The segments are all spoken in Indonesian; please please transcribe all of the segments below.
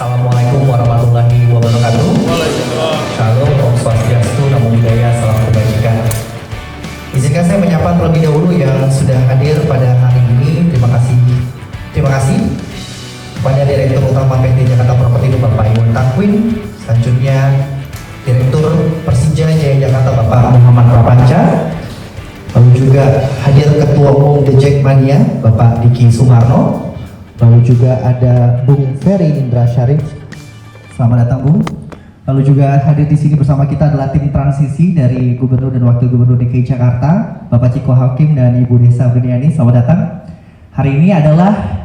Assalamualaikum warahmatullahi wabarakatuh. Shalom, Om Swastiastu, Namo Buddhaya, salam kebajikan. Izinkan saya menyapa terlebih dahulu yang sudah hadir pada hari ini. Terima kasih kepada Direktur Utama PT Jakarta Propertindo Bapak Iwan Takwin, selanjutnya Direktur Persija Jaya Jakarta Bapak Muhammad Prapanca, lalu juga hadir Ketua Umum The Jackmania Bapak Diki Sumarno. Lalu juga ada Bung Ferry Indra Syarif. Selamat datang Bung. Lalu juga hadir di sini bersama kita adalah tim transisi dari Gubernur dan Wakil Gubernur DKI Jakarta, Bapak Ciko Hakim dan Ibu Desa Berniani. Selamat datang. Hari ini adalah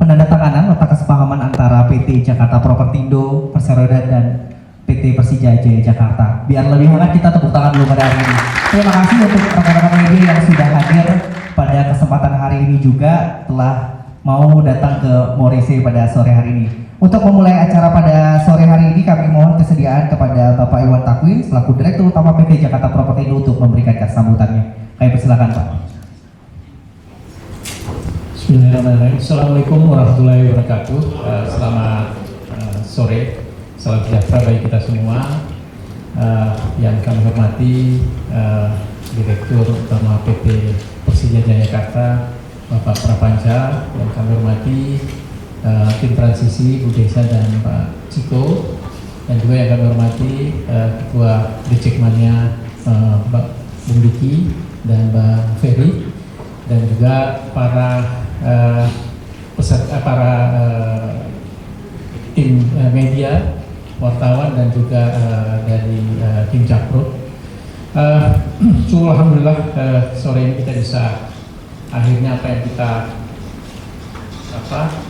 penandatanganan nota kesepahaman antara PT Jakarta Propertindo Perseroda dan PT Persija Jaya Jakarta. Biar lebih hangat kita tepuk tangan dulu pada hari ini. Terima kasih untuk rekan-rekan media yang sudah hadir pada kesempatan hari ini juga telah mau datang ke Morese pada sore hari ini. Untuk memulai acara pada sore hari ini, kami mohon kesediaan kepada Bapak Iwan Takwin selaku Direktur Utama PT Jakarta Propertindo untuk memberikan sambutannya. Kami persilakan Pak. Bismillahirrahmanirrahim. Assalamualaikum warahmatullahi wabarakatuh. Selamat sore, salam sejahtera bagi kita semua. Yang kami hormati Direktur Utama PT Persija Jaya Jakarta Bapak Prapanca, yang kami hormati tim transisi Bu Desa dan Pak Ciko, dan juga yang kami hormati Ketua The Jackmania Mbak Bung Diki dan Mbak Ferry, dan juga para tim media, wartawan, dan juga dari tim Jakpro. Alhamdulillah sore ini kita bisa akhirnya apa yang kita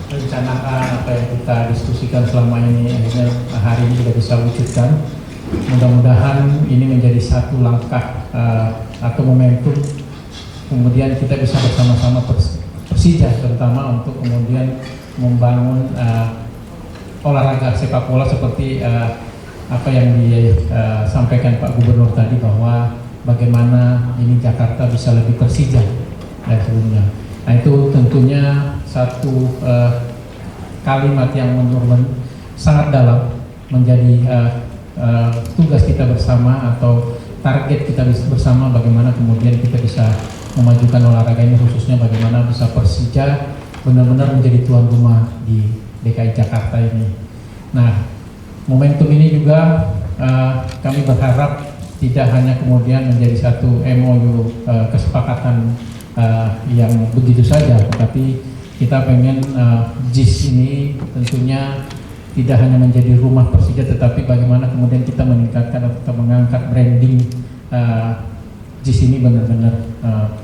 rencanakan, apa yang kita diskusikan selama ini, akhirnya hari ini kita bisa wujudkan. Mudah-mudahan ini menjadi satu langkah atau momentum, kemudian kita bisa bersama-sama Persija terutama untuk kemudian membangun olahraga sepak bola seperti apa yang disampaikan Pak Gubernur tadi, bahwa bagaimana ini Jakarta bisa lebih Persija dari sebelumnya. Nah, itu tentunya satu kalimat yang menurut sangat dalam, menjadi tugas kita bersama atau target kita bersama, bagaimana kemudian kita bisa memajukan olahraga ini, khususnya bagaimana bisa Persija benar-benar menjadi tuan rumah di DKI Jakarta ini. Nah, momentum ini juga kami berharap tidak hanya kemudian menjadi satu MOU kesepakatan yang begitu saja, tetapi kita pengen JIS ini tentunya tidak hanya menjadi rumah Persija, tetapi bagaimana kemudian kita meningkatkan atau mengangkat branding JIS ini benar-benar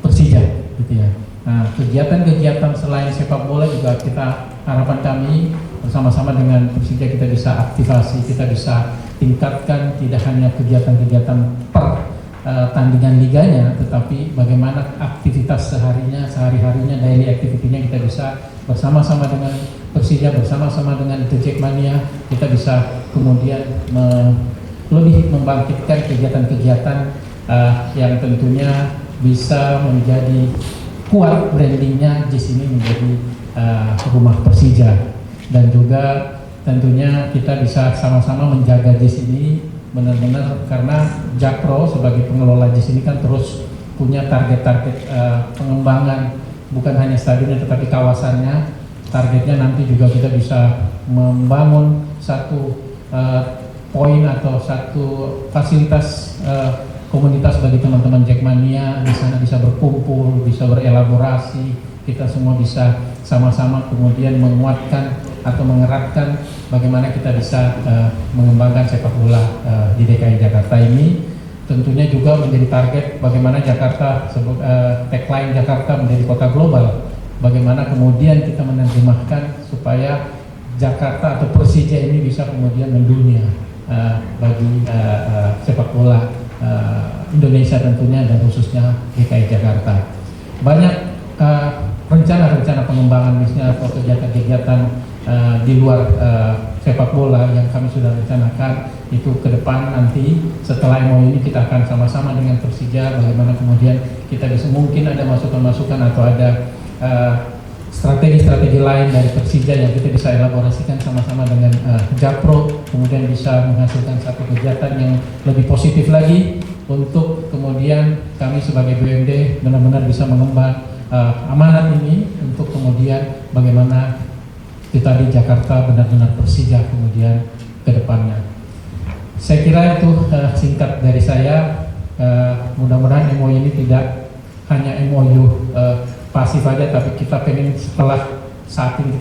Persija, gitu ya. Nah, kegiatan-kegiatan selain sepak bola juga kita, harapan kami bersama-sama dengan Persija kita bisa aktivasi, kita bisa tingkatkan tidak hanya kegiatan-kegiatan per tandingan liganya, tetapi bagaimana aktivitas sehari-harinya, daily activity-nya kita bisa bersama-sama dengan Persija, bersama-sama dengan The Jackmania, kita bisa kemudian lebih membangkitkan kegiatan-kegiatan yang tentunya bisa menjadi kuat brandingnya JIS ini menjadi rumah Persija, dan juga tentunya kita bisa sama-sama menjaga JIS ini benar-benar, karena Jakpro sebagai pengelola JIS ini kan terus punya target-target pengembangan bukan hanya stadionnya tetapi kawasannya. Targetnya nanti juga kita bisa membangun satu poin atau satu fasilitas komunitas bagi teman-teman Jackmania. Di sana bisa berkumpul, bisa berelaborasi, kita semua bisa sama-sama kemudian menguatkan atau mengeratkan bagaimana kita bisa mengembangkan sepak bola di DKI Jakarta ini. Tentunya juga menjadi target bagaimana Jakarta, tagline Jakarta menjadi kota global. Bagaimana kemudian kita menerjemahkan supaya Jakarta atau Persija ini bisa kemudian mendunia bagi sepak bola Indonesia tentunya, dan khususnya DKI Jakarta. Banyak rencana-rencana pengembangan misalnya atau kegiatan-kegiatan di luar sepak bola yang kami sudah rencanakan, itu ke depan nanti setelah MOU ini kita akan sama-sama dengan Persija bagaimana kemudian kita bisa, mungkin ada masukan-masukan atau ada strategi-strategi lain dari Persija yang kita bisa elaborasikan sama-sama dengan Jakpro, kemudian bisa menghasilkan satu kegiatan yang lebih positif lagi untuk kemudian kami sebagai BUMD benar-benar bisa mengemban amanat ini untuk kemudian bagaimana kita di Jakarta benar-benar Persija kemudian ke depannya. Saya kira itu singkat dari saya. Mudah-mudahan MOU ini tidak hanya MOU pasif aja, tapi kita pengen setelah saat ini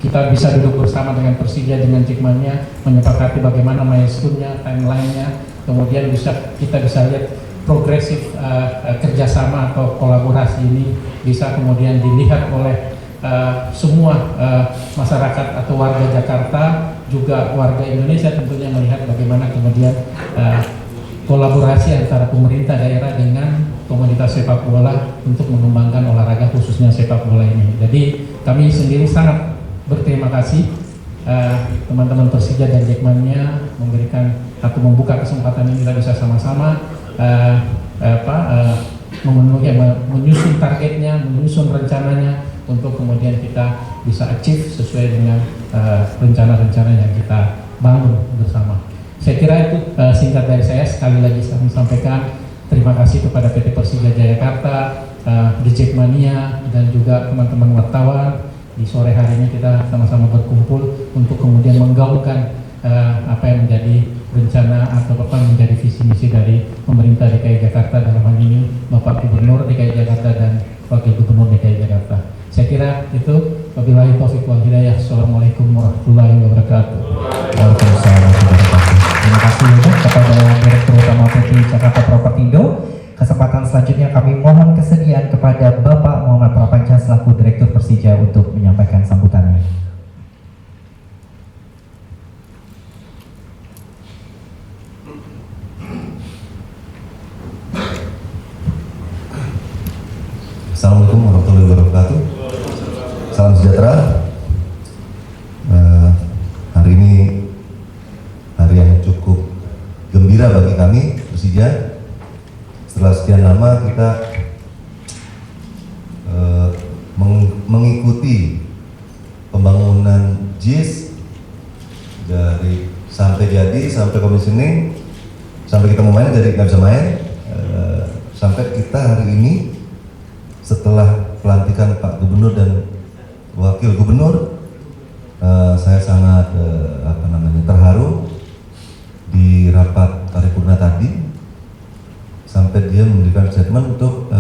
kita bisa duduk bersama dengan Persija, dengan Jackmania, menyepakati bagaimana milestone-nya, timeline-nya, kemudian kita bisa lihat progresif kerjasama atau kolaborasi ini bisa kemudian dilihat oleh semua masyarakat atau warga Jakarta, juga warga Indonesia tentunya melihat bagaimana kemudian kolaborasi antara pemerintah daerah dengan komunitas sepak bola untuk mengembangkan olahraga khususnya sepak bola ini. Jadi kami sendiri sangat berterima kasih teman-teman Persija dan Jackmania memberikan atau membuka kesempatan ini kita bisa sama-sama menyusun targetnya, menyusun rencananya untuk kemudian kita bisa achieve sesuai dengan rencana-rencana yang kita bangun bersama. Saya kira itu singkat dari saya. Sekali lagi kami sampaikan terima kasih kepada PT Persija Jayakarta, di Jackmania, dan juga teman-teman wartawan. Di sore hari ini kita sama-sama berkumpul untuk kemudian menggaungkan apa yang menjadi rencana atau apa yang menjadi visi misi dari pemerintah DKI Jakarta, dalam hal ini Bapak Gubernur DKI Jakarta dan Wakil Gubernur DKI Jakarta. Saya kira itu. Wabillahi taufiq wal hidayah. Assalamualaikum warahmatullahi wabarakatuh. Waalaikumsalam warahmatullahi wabarakatuh. Terima kasih banyak kepada Direktur Utama PT Jakarta Propertindo. Kesempatan selanjutnya kami mohon kesediaan kepada Bapak Muhammad Prapanca selaku Direktur Persija untuk menyampaikan sambutannya. Assalamualaikum warahmatullahi wabarakatuh. Salam sejahtera. Hari ini hari yang cukup gembira bagi kami Persija. Setelah sekian lama kita mengikuti pembangunan JIS dari sampai jadi, sampai commissioning, sampai kita mau main jadi nggak bisa main, sampai kita hari ini setelah pelantikan Pak Gubernur dan Wakil Gubernur, saya sangat terharu di rapat paripurna tadi sampai dia memberikan statement untuk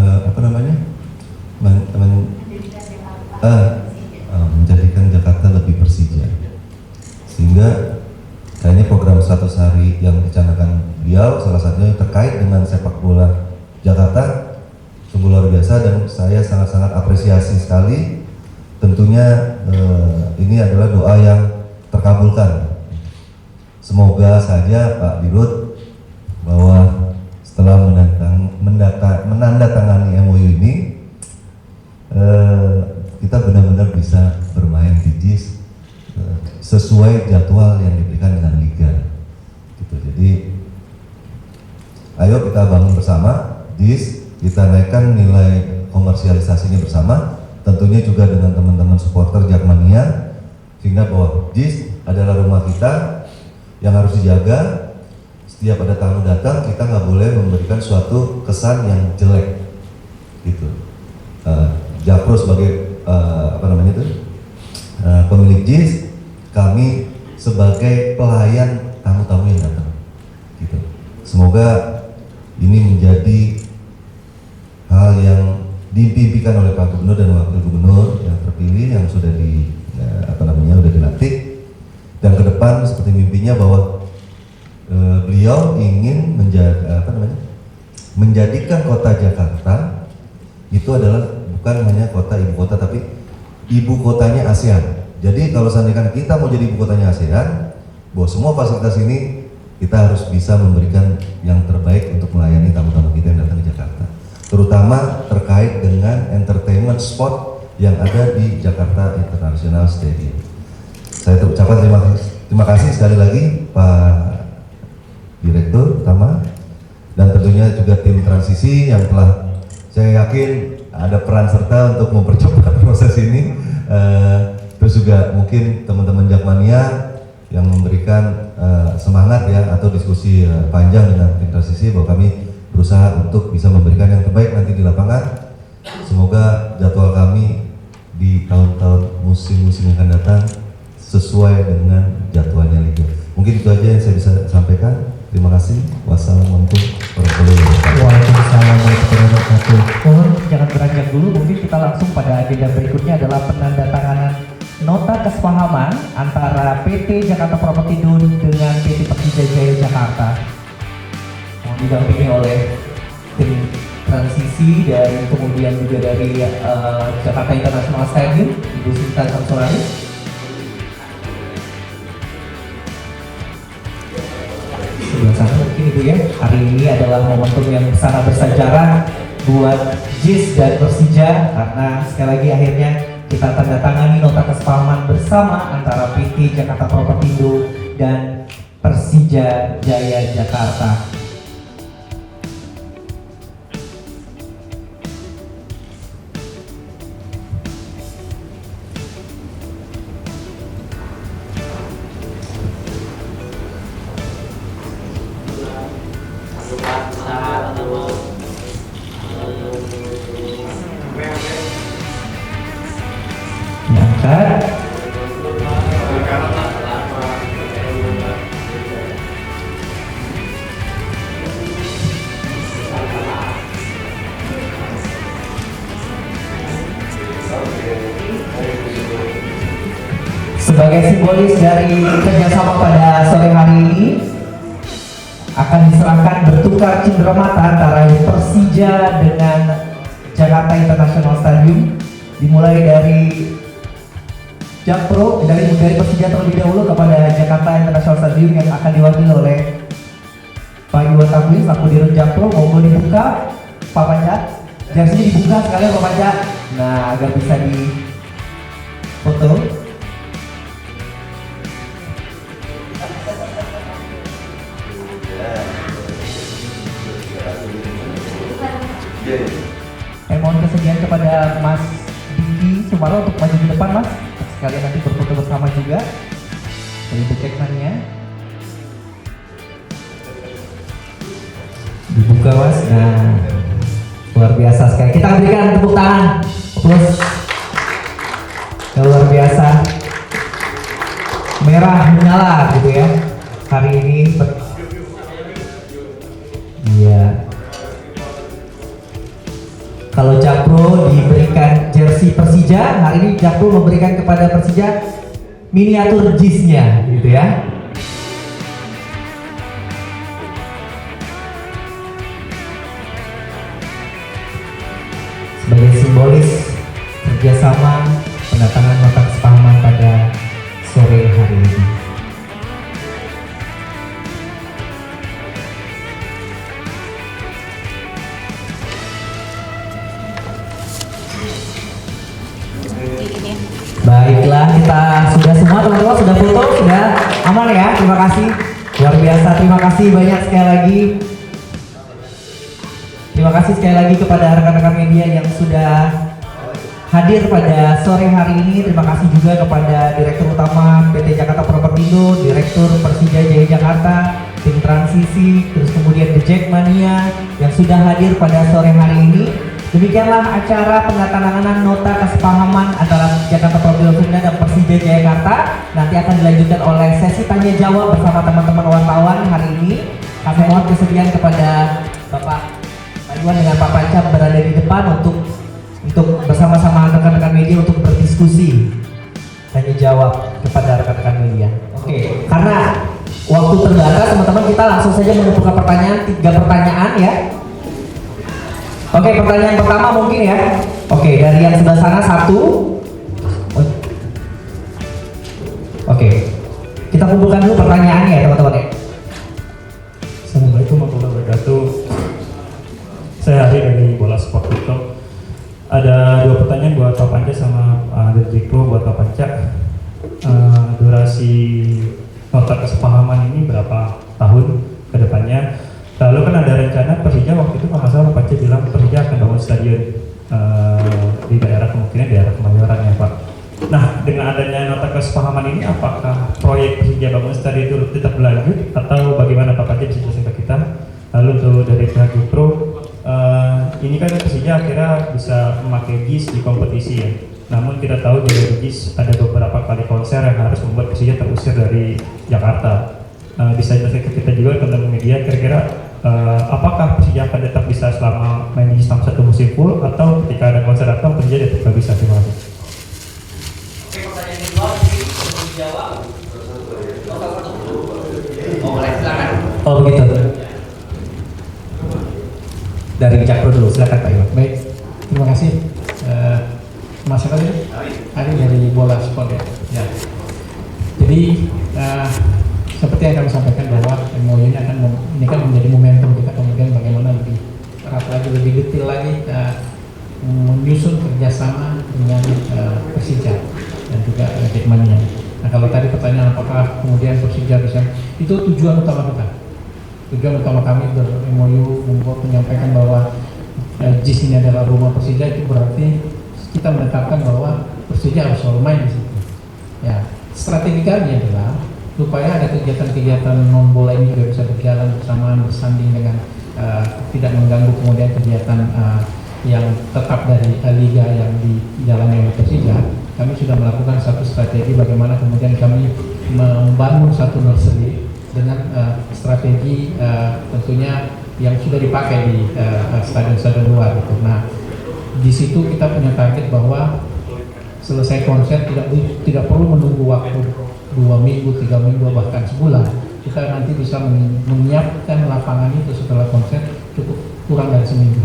menjadikan Jakarta lebih Persija, sehingga kayaknya program 100 hari yang dicanangkan beliau salah satunya terkait dengan sepak bola Jakarta sungguh luar biasa, dan saya sangat-sangat apresiasi sekali. Tentunya ini adalah doa yang terkabulkan. Semoga saja Pak Dirut bahwa setelah menandatangani MOU ini kita benar-benar bisa bermain di JIS sesuai jadwal yang diberikan dengan Liga. Gitu. Jadi ayo kita bangun bersama JIS, kita naikkan nilai komersialisasinya bersama, tentunya juga dengan teman-teman supporter Jackmania, sehingga bahwa JIS adalah rumah kita yang harus dijaga. Setiap ada tamu datang, kita nggak boleh memberikan suatu kesan yang jelek, gitu. Jakpro sebagai pemilik JIS, kami sebagai pelayan tamu-tamu yang datang, gitu. Semoga ini menjadi hal yang diimpikan oleh Pak Gubernur dan Wakil Gubernur yang terpilih, yang sudah sudah dilantik, dan ke depan seperti mimpinya bahwa beliau ingin menjadikan kota Jakarta itu adalah bukan hanya kota ibu kota, tapi ibu kotanya ASEAN. Jadi kalau seandainya kita mau jadi ibu kotanya ASEAN, bahwa semua fasilitas ini kita harus bisa memberikan yang terbaik untuk melayani tamu-tamu kita yang datang ke Jakarta, terutama terkait dengan entertainment spot yang ada di Jakarta International Stadium. Saya ucapkan terima kasih sekali lagi Pak Direktur Utama, dan tentunya juga tim transisi yang telah, saya yakin ada peran serta untuk mempercepat proses ini. Terus juga mungkin teman-teman Jakmania yang memberikan semangat ya atau diskusi panjang dengan tim transisi, bahwa kami berusaha untuk bisa memberikan yang terbaik nanti di lapangan. Semoga jadwal kami di tahun-tahun musim-musim yang akan datang sesuai dengan jadwalnya Liga. Mungkin itu aja yang saya bisa sampaikan. Terima kasih. Wassalamualaikum warahmatullahi wabarakatuh. Waalaikumsalam warahmatullahi wabarakatuh. Mohon jangan beranjak dulu, mungkin kita langsung pada agenda berikutnya adalah penandatanganan nota kesepahaman antara PT Jakarta Propertindo dengan PT Persija Jaya Jakarta. Mohon didampingi oleh tim transisi dan kemudian juga dari Jakarta International Stadium, Ibu Sinta Samsulari. Sebelah sana mungkin Ibu ya, hari ini adalah momentum yang sangat bersejarah buat JIS dan Persija, karena sekali lagi akhirnya kita tanda tangani nota kesepahaman bersama antara PT Jakarta Propertindo dan Persija Jaya Jakarta. Diangkat. Sebagai simbolis dari kerjasama pada sore hari ini, akan diserahkan bertukar cindera mata antara Persija dengan Jakarta International Stadium, dimulai dari Jakpro dari Persija terlebih dahulu kepada Jakarta International Stadium yang akan diwakili oleh Pak Iwan Tablis selaku Dirut Jakpro. Monggo dibuka Pak Panca, jersinya dibuka sekalian Pak Panca, nah agar bisa difoto. Mohon kesediaan kepada Mas Diki Sumaro untuk maju ke depan Mas, sekalian nanti berfoto bersama juga dari Jackmania. Dibuka Mas, nah luar biasa sekali. Kita berikan tepuk tangan plus luar biasa, merah menyala gitu ya hari ini. Iya. Kalau Jakpro diberikan jersey Persija, hari ini Jakpro memberikan kepada Persija miniatur JIS-nya gitu ya. Sebagai simbolis kerjasama penandatangan nota kesepahaman pada sore hari ini. Baiklah, kita sudah semua teman-teman sudah foto, sudah aman ya. Terima kasih, luar biasa. Terima kasih banyak sekali lagi. Terima kasih sekali lagi kepada rekan-rekan media yang sudah hadir pada sore hari ini. Terima kasih juga kepada Direktur Utama PT Jakarta Propertindo, Direktur Persija Jaya Jakarta, tim transisi, terus kemudian The Jackmania yang sudah hadir pada sore hari ini. Demikianlah acara penandatanganan nota kesepahaman antara Jakarta Propertindo dan Persija Jakarta. Nanti akan dilanjutkan oleh sesi tanya jawab bersama teman-teman wartawan hari ini. Kami mohon kesediaan kepada Bapak Iwan dengan Pak Panca berada di depan untuk bersama-sama rekan-rekan media untuk berdiskusi tanya jawab kepada rekan-rekan media. Oke, karena waktu terbatas teman-teman, kita langsung saja mengumpulkan pertanyaan, 3 pertanyaan ya. Oke, pertanyaan pertama mungkin ya. Oke, dari yang sebelah sana 1. Oke, kita kumpulkan dulu pertanyaannya ya teman-teman ya. Assalamualaikum warahmatullahi wabarakatuh. Saya Ari dari Bola Sport Tiktok. Ada 2 pertanyaan buat Pak Panca sama Dirjikro buat Pak Panca. Durasi nota kesepahaman ini berapa tahun ke depannya? Lalu kan ada rencana Persija waktu itu, kalau nggak salah Pak Panca bilang Persija akan bangun stadion di daerah kemungkinan daerah Kemayoran ya Pak. Nah, dengan adanya nota kesepahaman ini, apakah proyek Persija Bangun Stadion itu tetap berlanjut atau bagaimana Pak Panca bisa jelaskan ke kita? Lalu untuk dari pihak Jipro, ini kan Persija akhirnya bisa memakai JIS di kompetisi ya. Namun kita tahu dari JIS ada beberapa kali konser yang harus membuat Persija terusir dari Jakarta. Bisa jelaskan ke kita juga tentang media, kira-kira apakah Persija akan tetap bisa selama main JIS selama satu musim full, atau ketika ada konser datang Persija tetap bisa? Terima kasih. Pertanyaan kedua mungkin untuk dijawab. Oh boleh, silakan. Oh begitu. Dari Jakpro dulu, silakan Pak Iwan. Baik, terima kasih. Mas apa tadi? Ari dari Bola Sport ya. Ya. Jadi seperti yang kami sampaikan bahwa MOU ini kan menjadi momentum kita kemudian bagaimana lebih erat lagi, lebih detail lagi menyusun kerjasama dengan Persija dan juga Jackmania. Nah kalau tadi pertanyaan apakah kemudian Persija bisa, itu tujuan utama kita. Tujuan utama kami ber-MOU membuat menyampaikan bahwa JIS ini adalah rumah Persija, itu berarti kita menetapkan bahwa Persija harus selalu main di situ. Ya, strategi kami adalah supaya ada kegiatan-kegiatan non bola ini juga bisa berjalan bersamaan, bersanding dengan tidak mengganggu kemudian kegiatan yang tetap dari liga yang dijalani oleh Persija. Kami sudah melakukan satu strategi bagaimana kemudian kami membangun satu nursery dengan strategi tentunya yang sudah dipakai di stadion-stadion luar gitu. Nah, di situ kita punya target bahwa selesai konser tidak perlu menunggu waktu 2 minggu, 3 minggu, bahkan sebulan. Kita nanti bisa menyiapkan lapangan itu setelah konser cukup kurang dari seminggu.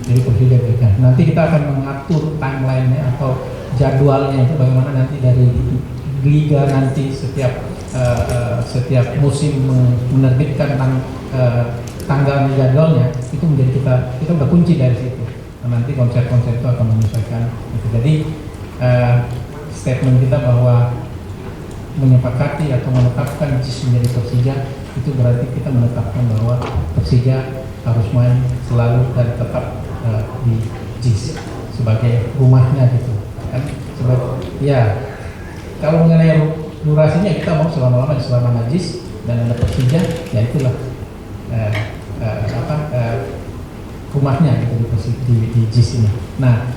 Jadi Persija berikan. Nanti kita akan mengatur timeline-nya atau jadwalnya itu bagaimana nanti dari liga nanti setiap musim menerbitkan tanggal jadwalnya itu menjadi kita udah kunci dari situ. Nah, nanti konser-konser itu akan menyesuaikan. Jadi statement kita bahwa menyepakati atau menetapkan JIS menjadi Persija itu berarti kita menetapkan bahwa Persija harus main selalu dan tetap di JIS sebagai rumahnya gitu kan. Ya kalau mengenai durasinya kita mau selama-lama selama JIS dan ada Persija, ya itulah rumahnya gitu di JIS ini. Nah,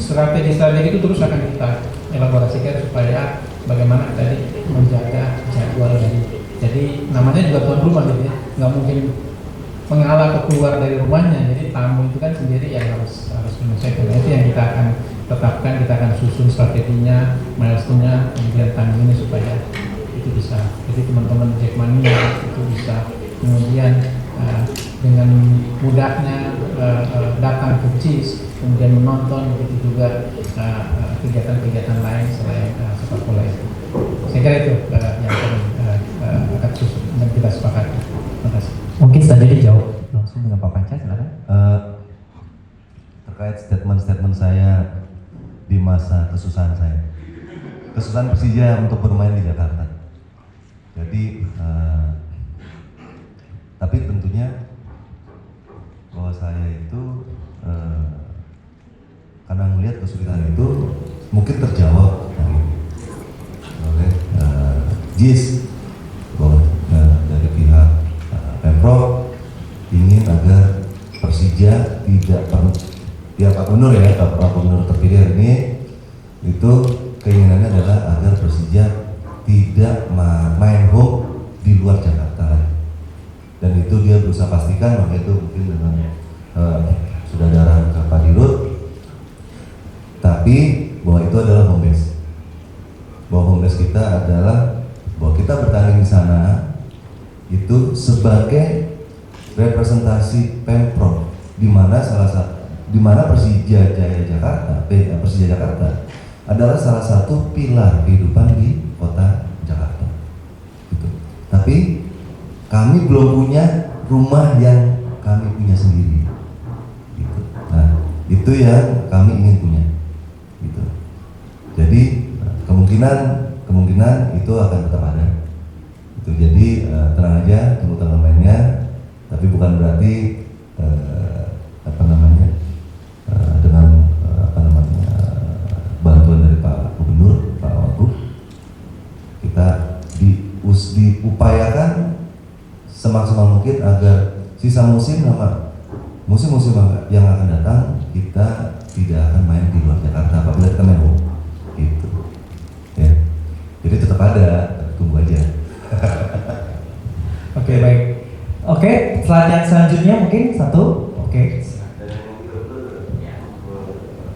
strategi itu terus akan kita elaborasikan supaya bagaimana tadi menjaga jadwal dari. Jadi namanya juga tuan rumah gitu ya, nggak mungkin mengalah keluar dari rumahnya. Jadi tamu itu kan sendiri yang harus menyelesaikan. Itu yang kita akan tetapkan, kita akan susun strateginya, milestone-nya, kemudian timingnya supaya itu bisa. Jadi teman-teman Jackmania itu bisa kemudian dengan mudahnya datang ke JIS, kemudian menonton, begitu juga kegiatan-kegiatan lain selain sepak bola itu. Saya kira itu yang akan susun dan kita sepakati. Terima kasih. Mungkin selanjutnya dijawab langsung dengan Pak Panca, silakan. Terkait statement saya di masa kesusahan saya, kesusahan Persija untuk bermain di Jakarta. Jadi tapi tentunya bahwa saya itu karena melihat kesulitan itu mungkin terjawab oleh JIS bahwa dari pihak Pemprov ingin agar Persija tidak pihak Pak Gubernur ya, Pak Gubernur terpilih hari ini itu keinginannya adalah agar Persija tidak main home di luar Jakarta, dan itu dia berusaha pastikan. Maka itu mungkin dengan saudara Pak Dirut, tapi bahwa itu adalah home base, bahwa home base kita adalah bahwa kita bertanding di sana itu sebagai representasi Pemprov, di mana Persija Jakarta adalah salah satu pilar kehidupan di kota Jakarta. Gitu. Tapi kami belum punya rumah yang kami punya sendiri. Gitu. Nah, itu yang kami ingin punya. Gitu. Jadi kemungkinan itu akan tetap ada. Gitu. Jadi tenang aja, tunggu tanggal mainnya. Tapi bukan berarti sisa musim musim-musim yang akan datang kita tidak akan main di luar Jakarta apabila kita main home gitu ya. Jadi tetap ada, tunggu aja. Oke, baik. Oke, selanjutnya mungkin satu. Oke.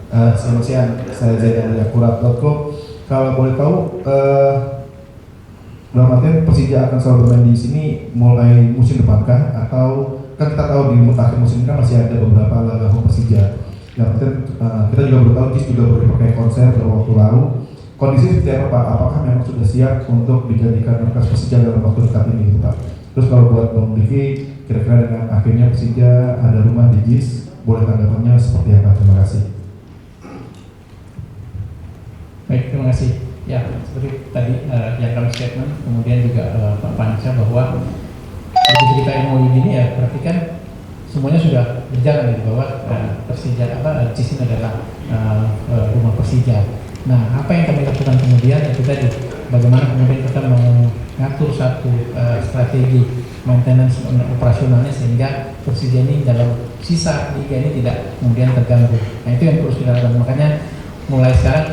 Selamat siang, saya Zaid dari Akurat.co. Kalau boleh tahu, dalam artian Persija akan selalu bermain di sini mulai musim depan kah? Atau kan kita tahu di akhir musim ini kan masih ada beberapa laga home Persija. Dalam artian kita juga baru tahu JIS juga baru dipakai konser beberapa waktu lalu. Kondisi seperti apa Pak? Apakah memang sudah siap untuk dijadikan markas Persija dalam waktu dekat ini Pak? Terus kalau buat Bang Vicky, kira-kira dengan akhirnya Persija ada rumah di JIS, boleh tanggapannya seperti apa? Terima kasih. Baik, terima kasih. Ya, seperti tadi yang kami statement, kemudian juga Pak Panca bahwa begitu kita MOU ini ya berarti kan semuanya sudah berjalan gitu bahwa Persija JIS ini adalah rumah Persija. Nah, apa yang kami lakukan kemudian itu tadi bagaimana kemudian kita mengatur satu strategi maintenance operasionalnya sehingga Persija ini dalam sisa liga ini tidak kemudian terganggu. Nah, itu yang terus kita lakukan. Makanya mulai sekarang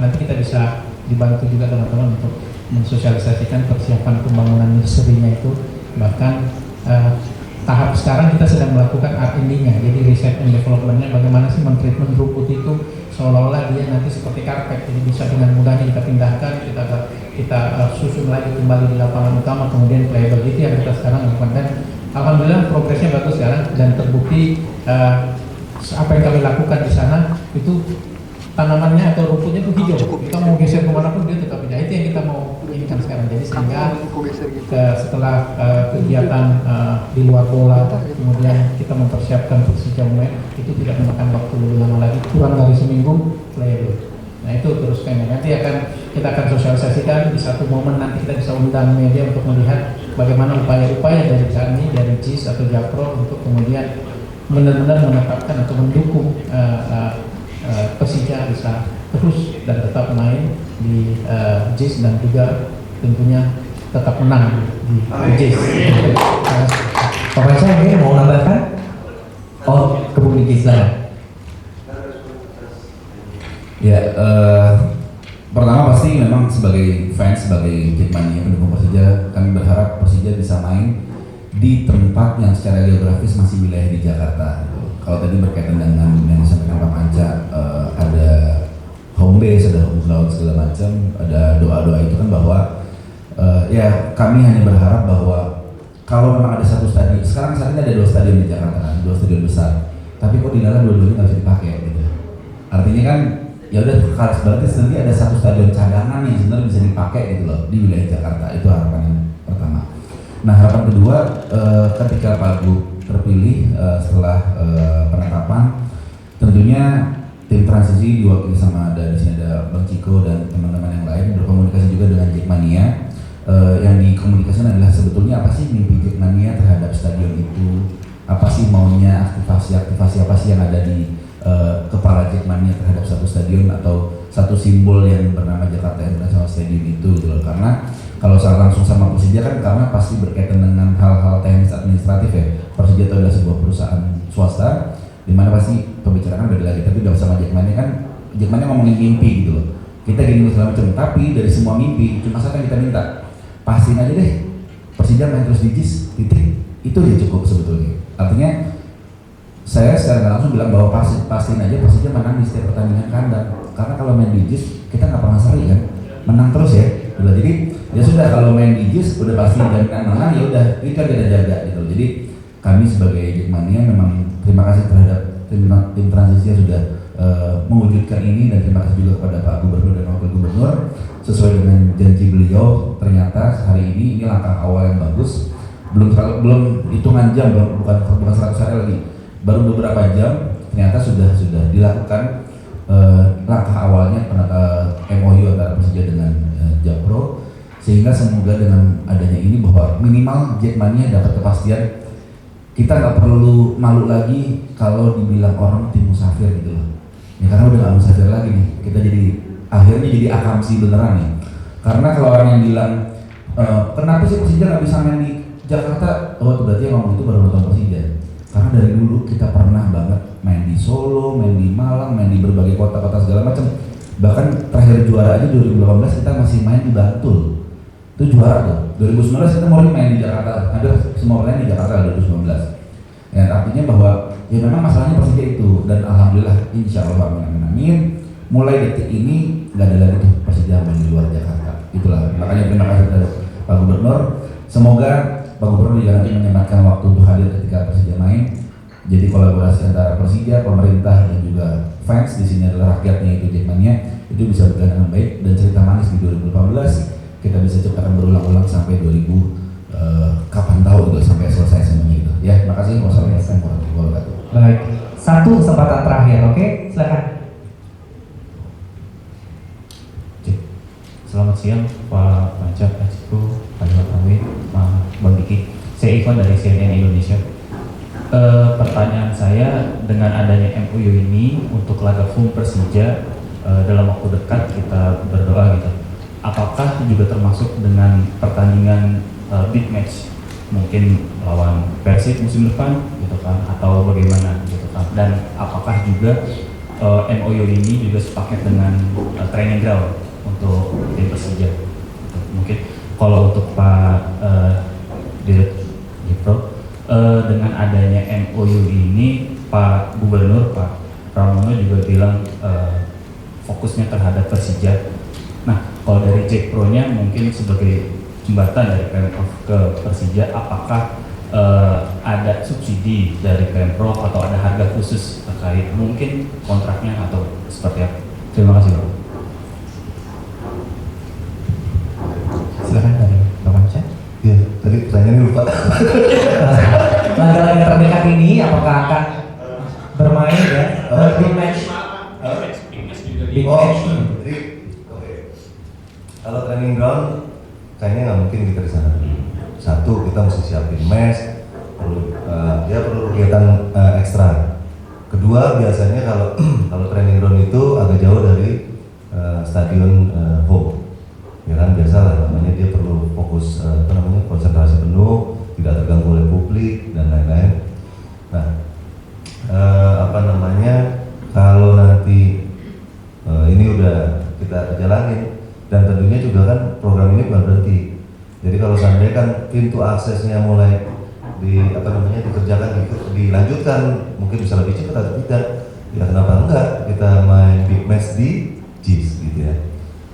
nanti kita bisa dibantu juga teman-teman untuk mensosialisasikan persiapan pembangunan nursery-nya itu. Bahkan tahap sekarang kita sedang melakukan R&D-nya, jadi research and development-nya bagaimana sih mentreatment rumput itu seolah-olah dia nanti seperti karpet, jadi bisa dengan mudahnya kita pindahkan, kita susun lagi kembali di lapangan utama, kemudian playable. Itu yang kita sekarang lakukan dan alhamdulillah progresnya bagus sekarang dan terbukti apa yang kami lakukan di sana itu tanamannya atau rumputnya itu hijau. Kita mau geser kemana pun dia tetap hijau. Itu yang kita mau inginkan sekarang. Jadi sehingga setelah kegiatan di luar bola, kemudian kita mempersiapkan Persija main itu tidak memakan waktu lebih lama lagi, kurang dari seminggu playable. Nah itu terus kayaknya nanti kita akan sosialisasikan di satu momen nanti kita bisa undang media untuk melihat bagaimana upaya-upaya dari kami dari JIS atau Japro untuk kemudian benar-benar menetapkan atau mendukung Persija bisa terus dan tetap main di JIS dan juga tentunya tetap menang di JIS. Pak Panca mungkin mau nambahkan? Oh, kebun di JIS lah. Ya, pertama pasti memang sebagai fans, sebagai Jackmania pendukung Persija, kami berharap Persija bisa main di tempat yang secara geografis masih wilayah di Jakarta. Kalau tadi berkaitan dengan yang disampaikan Pak Panca, ada home base, ada home ground segala macam, ada doa-doa itu kan bahwa ya kami hanya berharap bahwa kalau memang ada satu stadion, sekarang saat ini ada 2 stadion di Jakarta kan, 2 stadion besar, tapi kok di dalam dua-duanya nggak bisa dipakai gitu. Artinya kan ya udah berarti nanti ada satu stadion cadangan yang sebenarnya bisa dipakai gitu loh di wilayah Jakarta. Itu harapan yang pertama. Nah harapan kedua, ketika Pak Gu terpilih setelah penetapan, tentunya tim transisi diwakili sama di sini ada Bang Ciko dan teman-teman yang lain berkomunikasi juga dengan Jackmania. Yang dikomunikasikan adalah sebetulnya apa sih mimpi Jackmania terhadap stadion itu, apa sih maunya, aktivasi apa sih yang ada di kepala Jackmania terhadap satu stadion atau satu simbol yang bernama Jakarta International Stadium itu gitu loh. Karena kalau secara langsung sama Persija kan karena pasti berkaitan dengan hal-hal teknis administratif ya. Persija itu adalah sebuah perusahaan swasta di mana pasti pembicaraan beda lagi. Tapi udah sama Jackmania kan, Jackmania ngomongin mimpi gitu loh. Kita gini segala macam, tapi dari semua mimpi cuma satu yang kita minta, pastiin aja deh Persija main terus di JIS, titik. Itu dia cukup sebetulnya. Artinya saya secara langsung bilang bahwa pastiin aja Persija menang di setiap pertandingan kandang. Karena kalau main di JIS kita nggak pernah seri kan, menang terus ya. Jadi ya sudah kalau main di JIS udah pasti jaminan menang, ya udah itu yang kita jaga gitu. Jadi kami sebagai Jackmania memang terima kasih terhadap tim transisi yang sudah mewujudkan ini, dan terima kasih juga kepada Pak Gubernur dan Wakil Gubernur sesuai dengan janji beliau. Ternyata hari ini langkah awal yang bagus. Belum hitungan jam, bukan 100 hari lagi, baru beberapa jam ternyata sudah dilakukan langkah awalnya MOU antara Persija dengan Japro, sehingga semoga dengan adanya ini bahwa minimal Jackmania dapat kepastian kita nggak perlu malu lagi kalau dibilang orang tim musafir gitu loh ya, karena udah nggak musafir lagi nih, kita jadi akhirnya jadi akamsi beneran nih. Karena kalau orang yang bilang kenapa sih Persija nggak bisa main di Jakarta, oh berarti yang ngomong itu baru nonton Persija. Karena dari dulu kita pernah banget main di Solo, main di Malang, main di berbagai kota-kota segala macam. Bahkan terakhir juara aja 2018 kita masih main di Bantul. Itu juara tuh. 2019 kita mau main di Jakarta. Hampir semua main di Jakarta 2019. Ya artinya bahwa ya memang masalahnya Persija itu, dan alhamdulillah insya Allah amin. Mulai detik ini nggak ada lagi tuh Persija main di luar Jakarta. Itulah makanya terima kasih kepada Pak Gubernur. Semoga Pak Gubernur juga nanti menyempatkan waktu untuk hadir ketika Persija main. Jadi kolaborasi antara Persija, pemerintah dan juga fans, di sini adalah rakyatnya itu Jackmania, itu bisa berjalan dengan baik, dan cerita manis di 2018 kita bisa ciptakan berulang-ulang sampai 2000 kapan tahu gitu sampai selesai semuanya gitu. Ya, makasih. Wassalamualaikum warahmatullahi wabarakatuh. Baik, satu kesempatan terakhir, oke? Silakan. Selamat siang Pak Panca, Pak Ciko, Pak Jokowi, Bang Diki. Saya Ivan dari CNN Indonesia. Pertanyaan saya, dengan adanya MOU ini untuk laga home Persija dalam waktu dekat kita berdoa gitu. Apakah juga termasuk dengan pertandingan big match, mungkin lawan Persib musim depan gitu kan, atau bagaimana gitu kan? Dan apakah juga MOU ini juga sepaket dengan training ground untuk tim Persija? Mungkin kalau untuk Pak Direktur, dengan adanya MOU ini Pak Gubernur Pak Pramono juga bilang fokusnya terhadap Persija. Nah, kalau dari Jack Pro-nya mungkin sebagai jembatan dari Pemprov ke Persija, apakah ada subsidi dari Pemprov atau ada harga khusus terkait mungkin kontraknya atau seperti apa? Terima kasih Pak. Silakan dari Pak Panca. Iya, tadi pertanyaannya lupa. Laga-laga terdekat ini apakah akan bermain ya? Big match. Big Oh, match. jadi oke. Kalau training ground kayaknya nggak mungkin kita di sana. Satu, kita mesti siapin mes, perlu perlu kegiatan ekstra. Kedua, biasanya kalau training ground itu agak jauh dari stadion home. Ya kan, biasalah namanya dia perlu fokus konsentrasi penuh, tidak terganggu oleh publik dan lain-lain. Nah, kalau nanti ini udah kita jalanin, dan tentunya juga kan program ini bukan berhenti. Jadi kalau seandainya kan pintu aksesnya mulai dikerjakan, dilanjutkan, mungkin bisa lebih cepat atau tidak, ya kenapa enggak kita main big match di JIS gitu ya.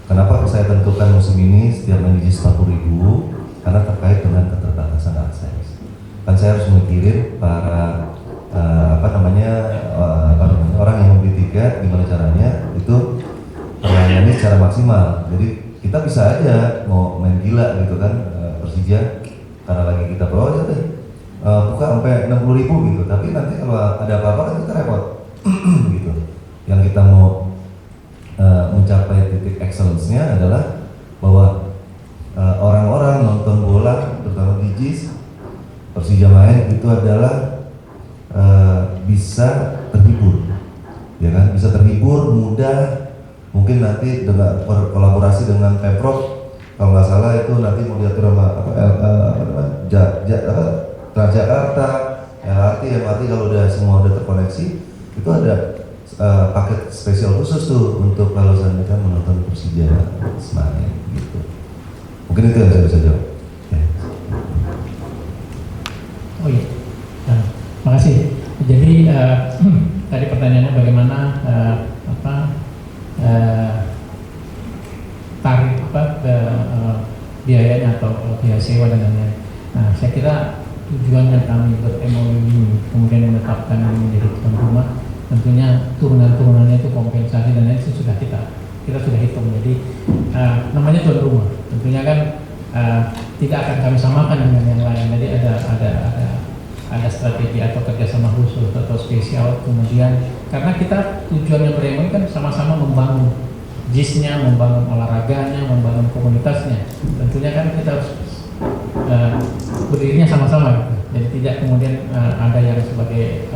Kenapa saya tentukan musim ini setiap main di JIS 40.000? Karena terkait dengan keterbatasan akses. Kan saya harus mikirin para orang yang membeli tiket, gimana caranya itu terlayani secara maksimal. Jadi kita bisa aja mau main gila gitu kan, Persija karena lagi kita bawa aja deh buka sampai 60.000 gitu. Tapi nanti kalau ada apa-apa kan kita repot gitu. Yang kita mau mencapai titik excellence-nya adalah bahwa orang-orang nonton bola terutama di JIS Persija main itu adalah bisa terhibur, ya kan, bisa terhibur mudah. Mungkin nanti dengan kolaborasi dengan Pemprov, kalau nggak salah itu nanti mau diatur sama Transjakarta, LRT, MRT, kalau semua udah terkoneksi, itu ada paket spesial khusus tuh untuk kalau seandainya menonton Persija main gitu. Mungkin itu yang saya bisa jawab. Ya. Oh iya, makasih. Jadi tadi pertanyaannya bagaimana tarif biayanya atau biaya sewa dan lain-lain. Nah, saya kira tujuannya kami ber-MOU ini kemudian menetapkan menjadi tuan rumah, tentunya turunan-turunannya itu kompensasi dan lain itu sudah kita sudah hitung. Jadi namanya tuan rumah, tentunya kan tidak akan kami samakan dengan yang lain. Jadi ada strategi atau kerjasama khusus atau spesial. Kemudian karena kita tujuannya ber-MOU kan sama-sama membangun JIS-nya, membangun olahraganya, membangun komunitasnya. Tentunya kan kita harus berdirinya sama-sama gitu. Jadi tidak kemudian ada yang sebagai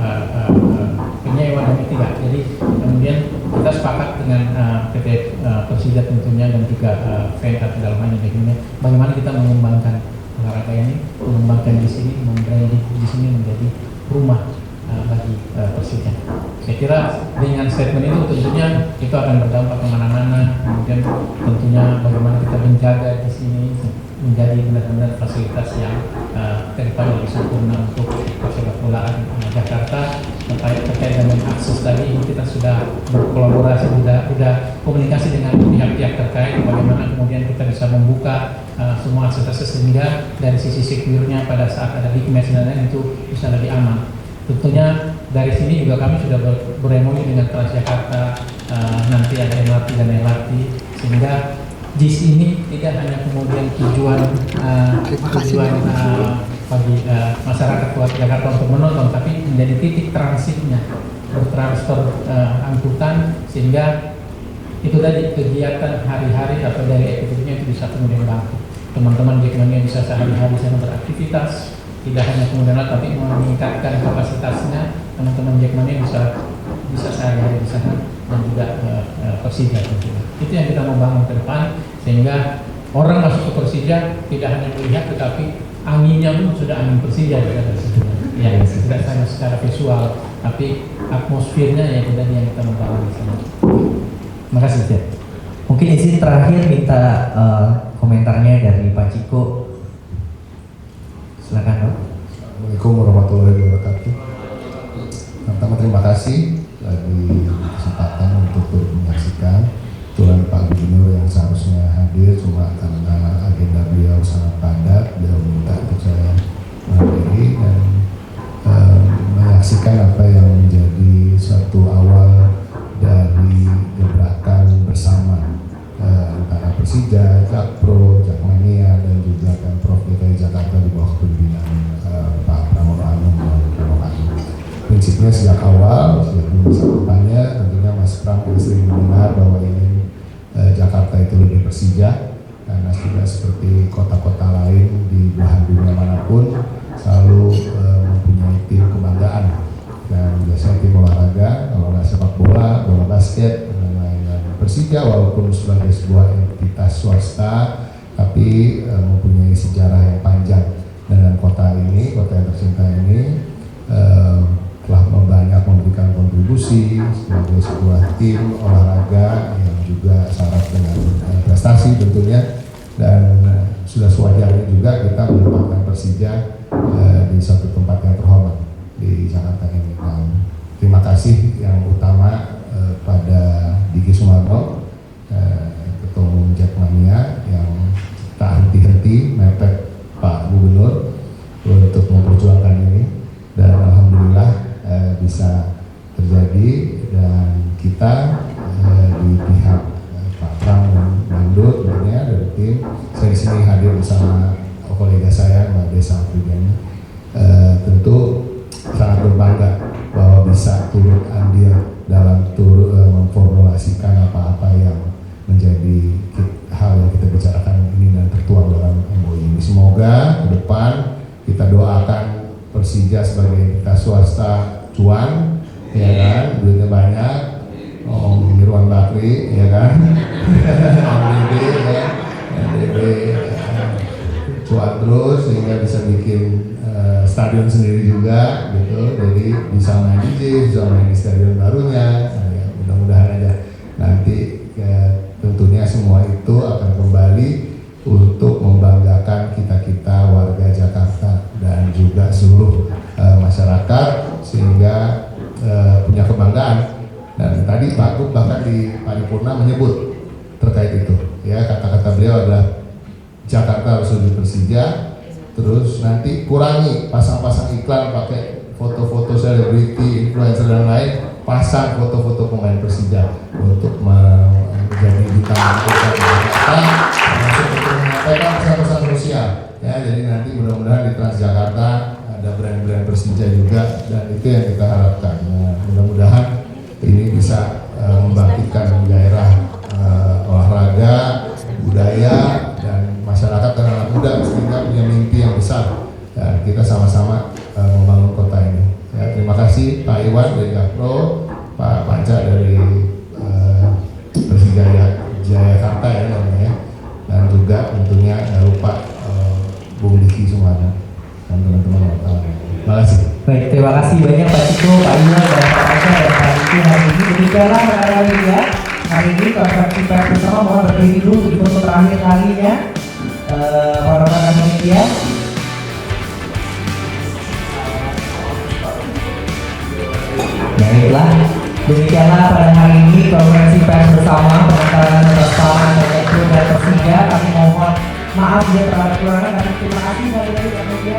penyewa dan tidak. Jadi kemudian kita sepakat dengan PT Persija tentunya dan juga Venta dalam hal ini bagaimana kita mengembangkan olahraga ini, mengembangkan di sini, membranding di sini menjadi rumah bagi Persija. Saya kira dengan statement itu tentunya itu akan berdampak kemana-mana. Kemudian tentunya bagaimana kita menjaga di sini menjadi benar-benar fasilitas yang ke depan lebih sempurna untuk persepak bolaan Jakarta. Terkait dengan akses tadi kita sudah berkolaborasi, sudah komunikasi dengan pihak-pihak terkait bagaimana kemudian kita bisa membuka semua akses sehingga dari sisi secure-nya pada saat ada big match dan lain itu bisa lebih aman. Tentunya dari sini juga kami sudah beremoni dengan Transjakarta, nanti ada MRT dan LRT, sehingga JIS ini tidak hanya kemudian tujuan bagi masyarakat keluar Jakarta untuk menonton, tapi menjadi titik transitnya bertransfer angkutan, sehingga itu tadi kegiatan hari-hari atau dari aktivitasnya itu bisa kemudian bangkit. Teman-teman di ekonomi bisa sehari-hari sana beraktivitas, tidak hanya kemudian tapi meningkatkan kapasitasnya. Teman-teman Jackmania bisa sehari-hari di sana dan juga Persija tentunya. Itu yang kita mau bangun ke depan, sehingga orang masuk ke Persija tidak hanya melihat tetapi anginnya pun sudah angin Persija ya, tidak hanya secara visual tapi atmosfernya yang kita mau bangun di sana. Terima kasih, Cik. Mungkin izin terakhir minta komentarnya dari Pak Ciko. Silakan, Pak. Assalamualaikum warahmatullahi wabarakatuh. Pertama terima kasih bagi kesempatan untuk menyaksikan. Kebetulan Pak Gubernur yang seharusnya hadir cuma karena agenda beliau sangat padat, beliau minta untuk saya menghadiri dan menyaksikan apa yang menjadi suatu awal dari gebrakan bersama antara Persija, Jakpro, Jakmania dan juga Pemprov DKI Jakarta di bawah kepemimpinan Pak Pramono Anung dan Pramono Anung. Prinsipnya sejak awal, sejak masa kampanye, tentunya Mas Pram sering mendengar bahwa ingin Jakarta itu lebih Persija, karena tidak seperti kota-kota lain di belahan dunia manapun selalu mempunyai tim kebanggaan, dan biasanya tim olahraga, kalau nggak sepak bola, bola basket, dan lain-lain. Persija walaupun sebagai sebuah entitas swasta, tapi mempunyai sejarah yang panjang dengan kota ini, kota yang tercinta ini. Telah banyak memberikan kontribusi sebagai sebuah tim olahraga yang juga syarat dengan prestasi tentunya, dan sudah sewajarnya juga kita menempatkan Persija di suatu tempat yang terhormat di Jakarta ini. Dan terima kasih yang utama pada Diki Sumarno, Ketua Umum Jackmania, yang tak henti-henti mepet Pak Gubernur untuk memperjuangkan ini, dan alhamdulillah bisa terjadi, dan kita di pihak Pak Pram dan Bandut tentunya dari tim, saya di sini hadir bersama kolega saya Mbak Desa Afrigani, tentu sangat berbangga bahwa bisa turut andil dalam memformulasikan apa-apa yang menjadi hal yang kita bicarakan ini dan tertuang dalam MOU ini. Semoga ke depan kita doakan Persija sebagai entitas swasta cuan, ya kan, duitnya banyak, Om Irwan Bakri, ya kan, MDB, ya, MDB cuan terus sehingga bisa bikin stadion sendiri juga, gitu, jadi bisa main di JIS, bisa main di stadion barunya, nah, ya, mudah-mudahan aja nanti ya, tentunya semua itu akan kembali untuk membanggakan kita-kita warga Jakarta dan juga seluruh masyarakat, sehingga punya kebanggaan. Dan tadi Pak Gub bahkan di paripurna menyebut terkait itu, ya, kata-kata beliau adalah Jakarta harus lebih Persija, terus nanti kurangi pasang-pasang iklan pakai foto-foto selebriti, influencer dan lain, pasang foto-foto pemain Persija untuk menjadi bintang kota di Jakarta, termasuk untuk menyampaikan pesan-pesan sosial, ya. Jadi nanti mudah-mudahan di Transjakarta ada brand-brand Persija juga, dan itu yang kita harapkan. Nah, mudah-mudahan ini bisa membangkitkan gairah olahraga, budaya, dan masyarakat dan anak muda sehingga punya mimpi yang besar, dan kita sama-sama membangun kota ini. Ya, terima kasih Pak Iwan dari Jakpro, Pak Panca dari Persija Jakarta ya namanya, dan juga tentunya jangan lupa Bung Diki Sumarno dan teman-teman wartawan. Terima kasih. Baik, terima kasih banyak Pak Ciko, Pak Iwan, dan Pak Panca dan Pak Riki hari ini. Demikianlah rekan-rekan media hari ini konferensi pers bersama, mohon berdiri dulu di foto terakhir kalinya para rekan media. Baiklah, demikianlah pada hari ini konferensi pers bersama penandatanganan atas tangan Direktur dan Persija. Kami mohon maaf jika terhadap kekurangan dan terima kasih dari media.